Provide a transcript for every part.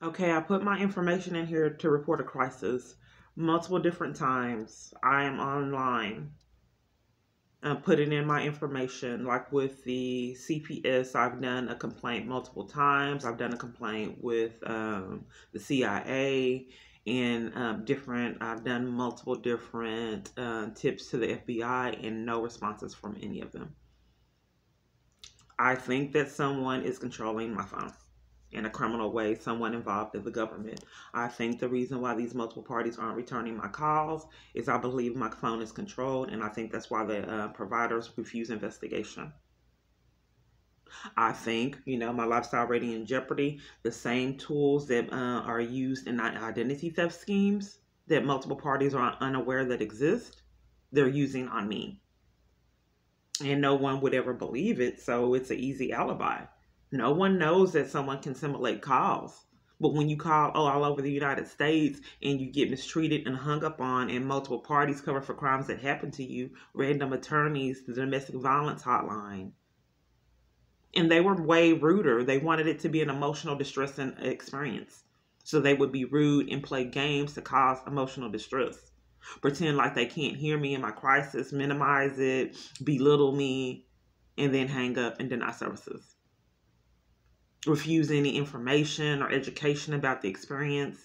Okay, I put my information in here to report a crisis multiple different times. I am online. Putting in my information, like with the CPS, I've done a complaint multiple times. I've done a complaint with the CIA and I've done multiple different tips to the FBI and no responses from any of them. I think that someone is controlling my phone in a criminal way, someone involved in the government. I think the reason why these multiple parties aren't returning my calls is I believe my phone is controlled, and I think that's why the providers refuse investigation. I think, my life's already in jeopardy. The same tools that are used in identity theft schemes that multiple parties are unaware that exist, they're using on me. And no one would ever believe it, so it's an easy alibi. No one knows that someone can simulate calls. But when you call all over the United States and you get mistreated and hung up on, and multiple parties cover for crimes that happen to you, random attorneys, the domestic violence hotline, and they were way ruder. They wanted it to be an emotional distressing experience. So they would be rude and play games to cause emotional distress. Pretend like they can't hear me in my crisis, minimize it, belittle me, and then hang up and deny services. Refuse any information or education about the experience.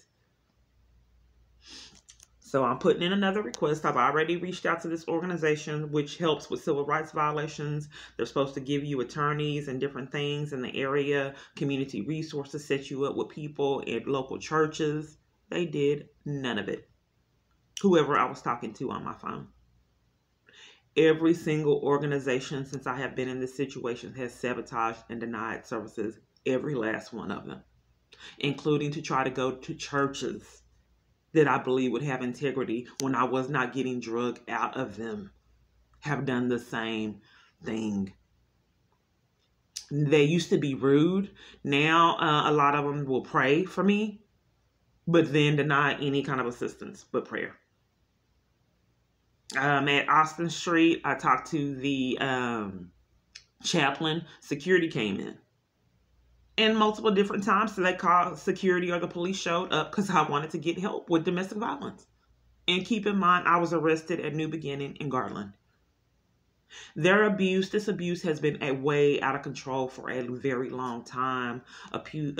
So I'm putting in another request. I've already reached out to this organization, which helps with civil rights violations. They're supposed to give you attorneys and different things in the area, community resources, set you up with people at local churches. They did none of it. Whoever I was talking to on my phone. Every single organization since I have been in this situation has sabotaged and denied services, every last one of them, including to try to go to churches that I believe would have integrity when I was not getting drug out of them, have done the same thing. They used to be rude. Now, a lot of them will pray for me, but then deny any kind of assistance but prayer. At Austin Street, I talked to the chaplain. Security came in. And multiple different times, so they called security or the police showed up because I wanted to get help with domestic violence. And keep in mind, I was arrested at New Beginning in Garland. This abuse has been way out of control for a very long time. Police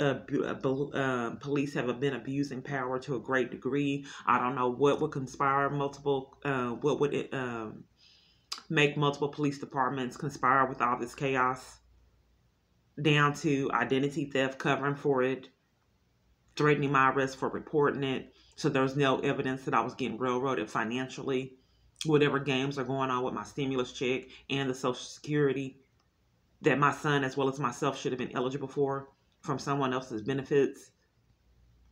have been abusing power to a great degree. I don't know what would make multiple police departments conspire with all this chaos, down to identity theft covering for it, threatening my arrest for reporting it. So there's no evidence that I was getting railroaded financially. Whatever games are going on with my stimulus check and the Social Security that my son as well as myself should have been eligible for from someone else's benefits.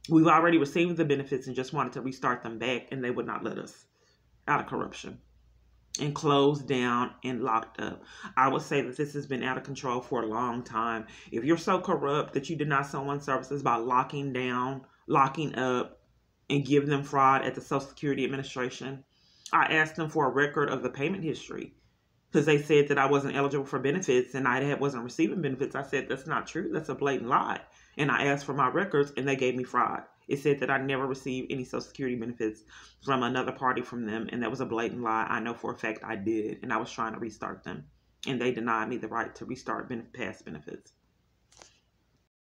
We've already received the benefits and just wanted to restart them back, and they would not let us, out of corruption, and closed down and locked up. I would say that this has been out of control for a long time. If you're so corrupt that you deny someone services by locking down, locking up, and give them fraud at the Social Security Administration, I asked them for a record of the payment history because they said that I wasn't eligible for benefits and I wasn't receiving benefits. I said, that's not true. That's a blatant lie. And I asked for my records and they gave me fraud. It said that I never received any Social Security benefits from another party from them, and that was a blatant lie. I know for a fact I did, and I was trying to restart them, and they denied me the right to restart past benefits.